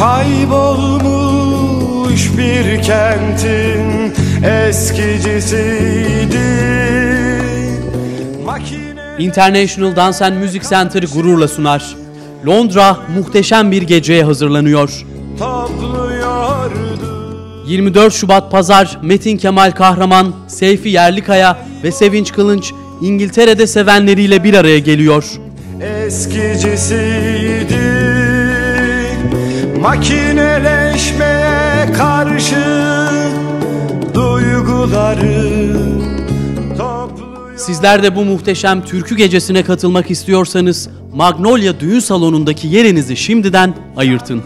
Kaybolmuş bir kentin eskicisiydi. International Dance and Music Center gururla sunar. Londra muhteşem bir geceye hazırlanıyor. 24 Şubat Pazar Metin Kemal Kahraman, Seyfi Yerlikaya ve Sevinç Kılınç İngiltere'de sevenleriyle bir araya geliyor. Eskicisiydi, makineleşmeye karşı duyguları topluyor. Sizler de bu muhteşem türkü gecesine katılmak istiyorsanız Magnolia Düğün Salonu'ndaki yerinizi şimdiden ayırtın.